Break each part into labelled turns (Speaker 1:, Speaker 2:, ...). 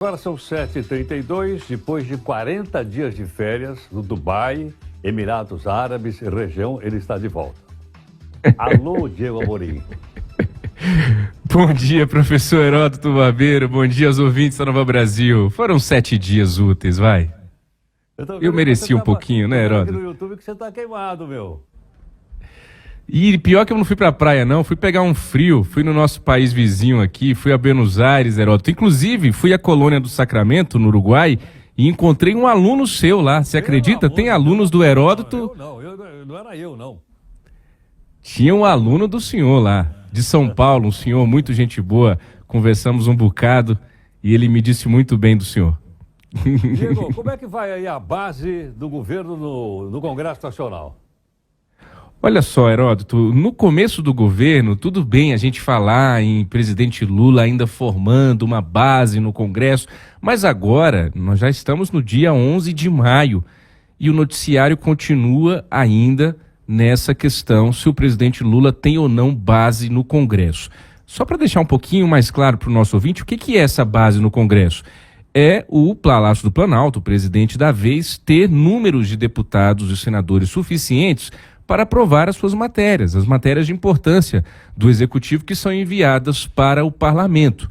Speaker 1: Agora são 7h32, depois de 40 dias de férias no Dubai, Emirados Árabes, região, ele está de volta. Alô, Diego Amorim.
Speaker 2: Bom dia, professor Heródoto Barbeiro, bom dia aos ouvintes da Nova Brasil. Foram 7 dias úteis, vai. Eu mereci um pouquinho, né, Heródoto?
Speaker 1: No YouTube que você tá queimado, meu.
Speaker 2: E pior que eu não fui pra praia, não. Fui pegar um frio, fui no nosso país vizinho aqui, fui a Buenos Aires, Heródoto. Inclusive, fui à Colônia do Sacramento, no Uruguai, e encontrei um aluno seu lá. Você acredita? Tem alunos do Heródoto...
Speaker 1: Não era eu, não.
Speaker 2: Tinha um aluno do senhor lá, de São Paulo, um senhor muito gente boa. Conversamos um bocado e ele me disse muito bem do senhor.
Speaker 1: Diego, como é que vai aí a base do governo no Congresso Nacional?
Speaker 2: Olha só, Heródoto, no começo do governo, tudo bem a gente falar em presidente Lula ainda formando uma base no Congresso, mas agora nós já estamos no dia 11 de maio e o noticiário continua ainda nessa questão se o presidente Lula tem ou não base no Congresso. Só para deixar um pouquinho mais claro para o nosso ouvinte, o que é essa base no Congresso? É o Palácio do Planalto, o presidente da vez, ter números de deputados e senadores suficientes para aprovar as suas matérias, as matérias de importância do Executivo que são enviadas para o Parlamento.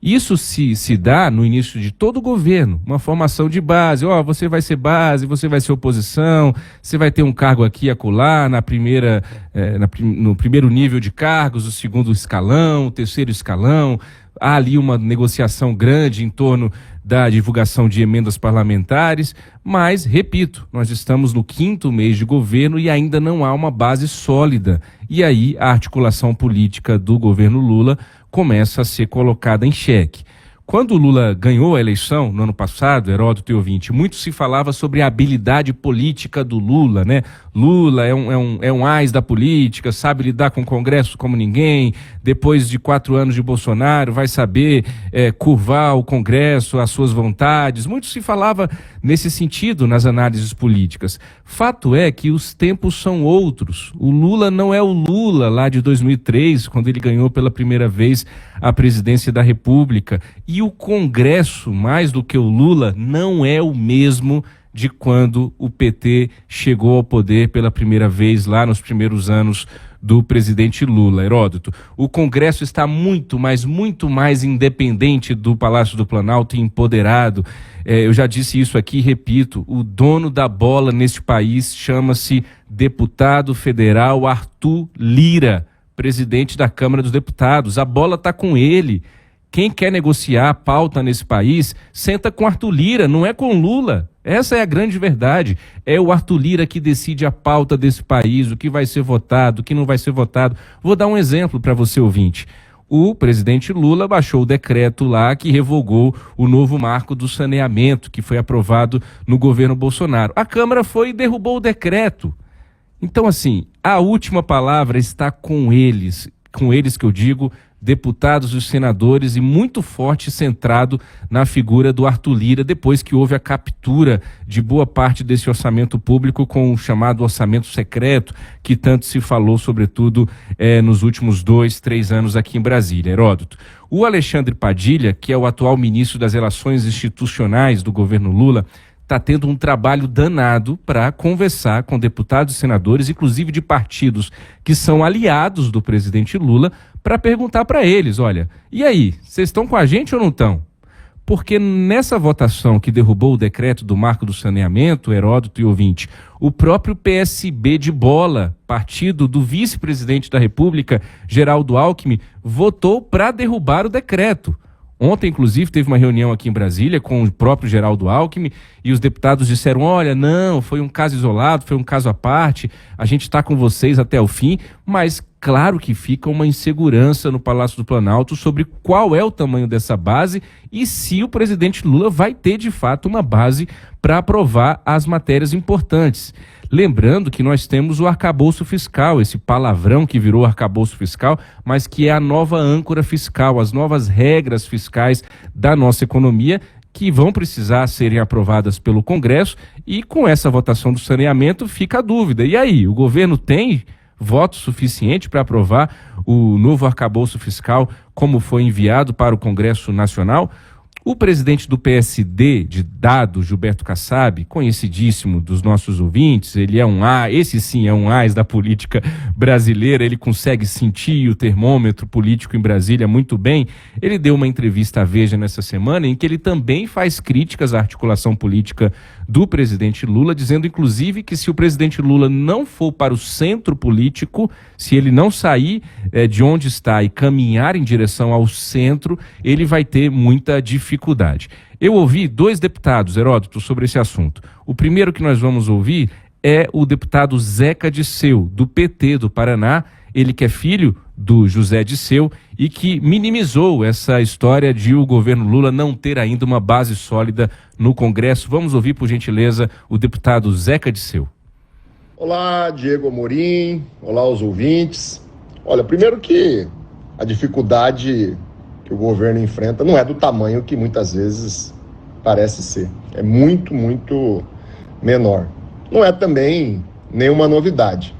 Speaker 2: Isso se dá no início de todo o governo, uma formação de base. Você vai ser base, você vai ser oposição, você vai ter um cargo aqui e acolá, no primeiro nível de cargos, o segundo escalão, o terceiro escalão. Há ali uma negociação grande em torno da divulgação de emendas parlamentares, mas, repito, nós estamos no 5º mês de governo e ainda não há uma base sólida. E aí a articulação política do governo Lula começa a ser colocada em xeque. Quando o Lula ganhou a eleição no ano passado, Heródoto e ouvinte, muito se falava sobre a habilidade política do Lula, né? Lula é um ás da política, sabe lidar com o Congresso como ninguém, depois de 4 anos de Bolsonaro vai saber curvar o Congresso às suas vontades. Muito se falava nesse sentido nas análises políticas. Fato é que os tempos são outros. O Lula não é o Lula lá de 2003, quando ele ganhou pela primeira vez a presidência da República. E o Congresso, mais do que o Lula, não é o mesmo de quando o PT chegou ao poder pela primeira vez lá nos primeiros anos do presidente Lula, Heródoto. O Congresso está muito mais independente do Palácio do Planalto e empoderado. Eu já disse isso aqui e repito, o dono da bola neste país chama-se deputado federal Arthur Lira, presidente da Câmara dos Deputados. A bola está com ele. Quem quer negociar a pauta nesse país, senta com Arthur Lira, não é com Lula. Essa é a grande verdade. É o Arthur Lira que decide a pauta desse país, o que vai ser votado, o que não vai ser votado. Vou dar um exemplo para você, ouvinte. O presidente Lula baixou o decreto lá que revogou o novo marco do saneamento, que foi aprovado no governo Bolsonaro. A Câmara foi e derrubou o decreto. Então, assim, a última palavra está com eles que eu digo, deputados e senadores, e muito forte centrado na figura do Arthur Lira, depois que houve a captura de boa parte desse orçamento público com o chamado orçamento secreto, que tanto se falou, sobretudo, nos últimos 2, 3 anos aqui em Brasília. Heródoto. O Alexandre Padilha, que é o atual ministro das Relações Institucionais do governo Lula, está tendo um trabalho danado para conversar com deputados e senadores, inclusive de partidos que são aliados do presidente Lula, para perguntar para eles, olha, e aí, vocês estão com a gente ou não estão? Porque nessa votação que derrubou o decreto do marco do saneamento, Heródoto e ouvinte, o próprio PSB de bola, partido do vice-presidente da República, Geraldo Alckmin, votou para derrubar o decreto. Ontem, inclusive, teve uma reunião aqui em Brasília com o próprio Geraldo Alckmin e os deputados disseram, olha, não, foi um caso isolado, foi um caso à parte, a gente está com vocês até o fim, mas claro que fica uma insegurança no Palácio do Planalto sobre qual é o tamanho dessa base e se o presidente Lula vai ter, de fato, uma base para aprovar as matérias importantes. Lembrando que nós temos o arcabouço fiscal, esse palavrão que virou arcabouço fiscal, mas que é a nova âncora fiscal, as novas regras fiscais da nossa economia que vão precisar serem aprovadas pelo Congresso e com essa votação do saneamento fica a dúvida. E aí, o governo tem voto suficiente para aprovar o novo arcabouço fiscal como foi enviado para o Congresso Nacional? O presidente do PSD, de Dado, Gilberto Kassab, conhecidíssimo dos nossos ouvintes, ele é esse sim é um ás da política brasileira, ele consegue sentir o termômetro político em Brasília muito bem. Ele deu uma entrevista à Veja nessa semana em que ele também faz críticas à articulação política do presidente Lula, dizendo inclusive que se o presidente Lula não for para o centro político, se ele não sair de onde está e caminhar em direção ao centro, ele vai ter muita dificuldade. Eu ouvi 2 deputados, Heródoto, sobre esse assunto. O primeiro que nós vamos ouvir é o deputado Zeca Disseu, do PT do Paraná, ele que é filho do José Disseu e que minimizou essa história de o governo Lula não ter ainda uma base sólida no Congresso. Vamos ouvir, por gentileza, o deputado Zeca Disseu.
Speaker 3: Olá, Diego Amorim, olá os ouvintes. Olha, primeiro que a dificuldade que o governo enfrenta não é do tamanho que muitas vezes parece ser. É muito, muito menor. Não é também nenhuma novidade.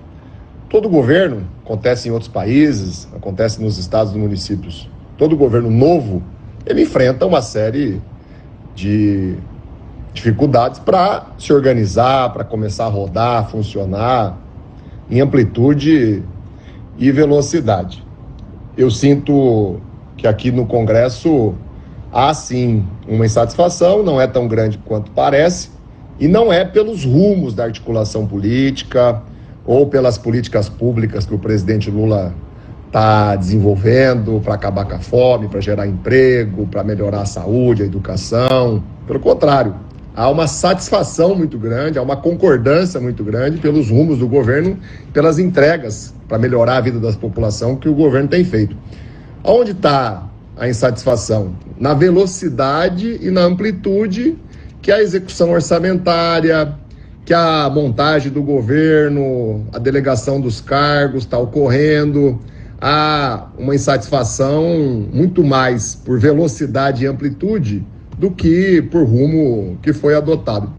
Speaker 3: Todo governo, acontece em outros países, acontece nos estados e municípios, todo governo novo, ele enfrenta uma série de dificuldades para se organizar, para começar a rodar, funcionar em amplitude e velocidade. Eu sinto que aqui no Congresso há sim uma insatisfação, não é tão grande quanto parece, e não é pelos rumos da articulação política ou pelas políticas públicas que o presidente Lula está desenvolvendo para acabar com a fome, para gerar emprego, para melhorar a saúde, a educação. Pelo contrário, há uma satisfação muito grande, há uma concordância muito grande pelos rumos do governo, pelas entregas para melhorar a vida da população que o governo tem feito. Onde está a insatisfação? Na velocidade e na amplitude que a execução orçamentária, que a montagem do governo, a delegação dos cargos está ocorrendo. Há uma insatisfação muito mais por velocidade e amplitude do que por rumo que foi adotado.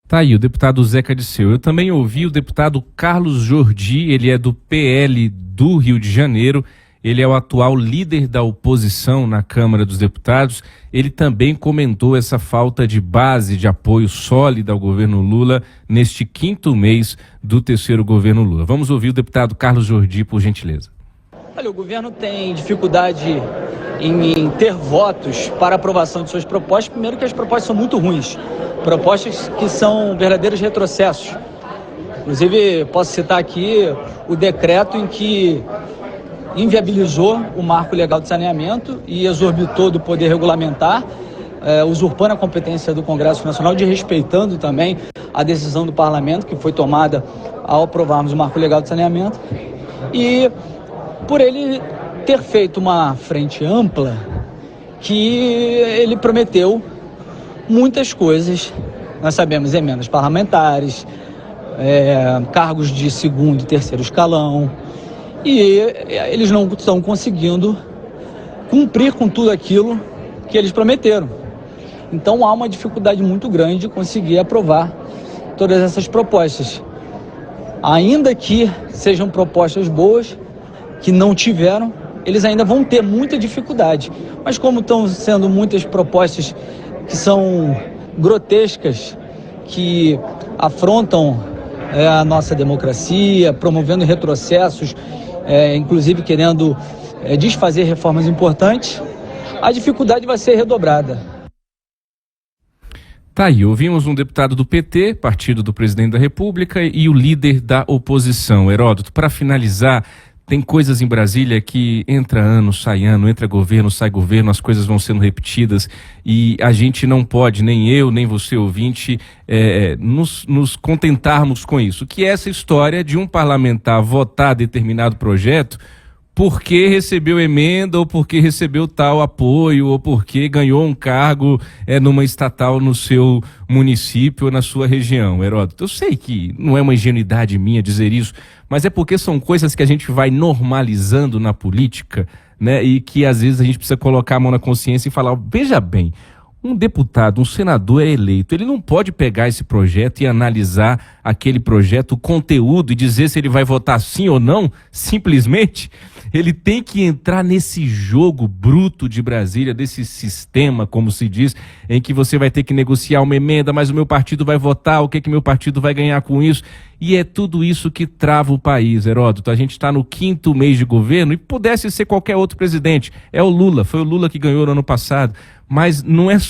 Speaker 2: Tá aí o deputado Zeca Disseu. Eu também ouvi o deputado Carlos Jordi, ele é do PL do Rio de Janeiro, ele é o atual líder da oposição na Câmara dos Deputados. Ele também comentou essa falta de base de apoio sólida ao governo Lula neste 5º mês do 3º governo Lula. Vamos ouvir o deputado Carlos Jordi, por gentileza.
Speaker 4: Olha, o governo tem dificuldade em ter votos para aprovação de suas propostas. Primeiro que as propostas são muito ruins, propostas que são verdadeiros retrocessos. Inclusive, posso citar aqui o decreto em que inviabilizou o marco legal de saneamento e exorbitou do poder regulamentar, usurpando a competência do Congresso Nacional, desrespeitando também a decisão do Parlamento que foi tomada ao aprovarmos o marco legal de saneamento. E por ele ter feito uma frente ampla, que ele prometeu muitas coisas. Nós sabemos emendas parlamentares, cargos de 2º e 3º escalão, e eles não estão conseguindo cumprir com tudo aquilo que eles prometeram. Então há uma dificuldade muito grande de conseguir aprovar todas essas propostas. Ainda que sejam propostas boas, que não tiveram, eles ainda vão ter muita dificuldade. Mas como estão sendo muitas propostas que são grotescas, que afrontam a nossa democracia, promovendo retrocessos, inclusive querendo desfazer reformas importantes, a dificuldade vai ser redobrada.
Speaker 2: Tá aí, ouvimos um deputado do PT, partido do presidente da República, e o líder da oposição. Heródoto, para finalizar, tem coisas em Brasília que entra ano, sai ano, entra governo, sai governo, as coisas vão sendo repetidas e a gente não pode, nem eu, nem você ouvinte, nos contentarmos com isso. Que é essa história de um parlamentar votar determinado projeto porque recebeu emenda ou porque recebeu tal apoio ou porque ganhou um cargo numa estatal no seu município ou na sua região, Heródoto. Eu sei que não é uma ingenuidade minha dizer isso, mas é porque são coisas que a gente vai normalizando na política, né? E que às vezes a gente precisa colocar a mão na consciência e falar, veja bem, Um deputado, um senador é eleito, ele não pode pegar esse projeto e analisar aquele projeto, o conteúdo, e dizer se ele vai votar sim ou não, simplesmente. Ele tem que entrar nesse jogo bruto de Brasília, desse sistema, como se diz, em que você vai ter que negociar uma emenda, mas o meu partido vai votar, o que meu partido vai ganhar com isso? E é tudo isso que trava o país, Heródoto. A gente está no 5º mês de governo e pudesse ser qualquer outro presidente. É o Lula, foi o Lula que ganhou no ano passado. Mas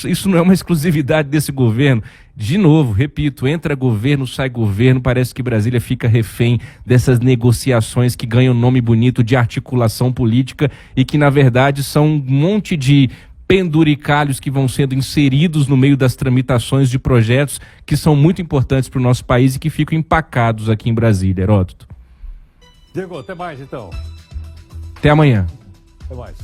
Speaker 2: isso não é uma exclusividade desse governo. De novo, repito, entra governo, sai governo, parece que Brasília fica refém dessas negociações que ganham nome bonito de articulação política e que, na verdade, são um monte de penduricalhos que vão sendo inseridos no meio das tramitações de projetos que são muito importantes para o nosso país e que ficam empacados aqui em Brasília, Heródoto.
Speaker 1: Diego, até mais então.
Speaker 2: Até amanhã.
Speaker 1: Até mais.